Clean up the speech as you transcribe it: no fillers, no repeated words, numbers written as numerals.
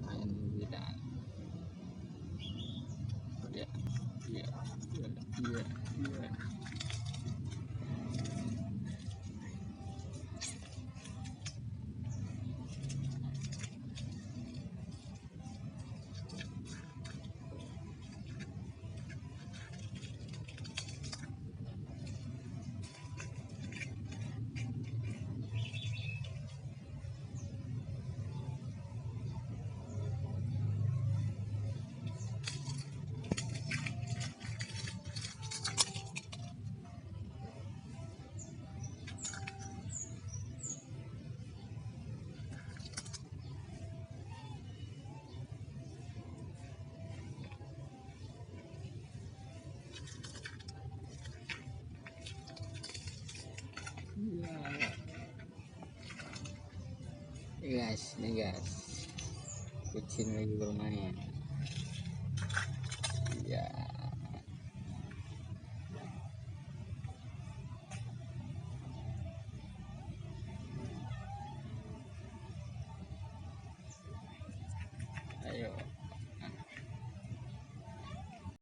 main bidan. Ya, iya, iya, iya, iya. Guys, nih guys, kucing lagi bermain. Ya, ayo.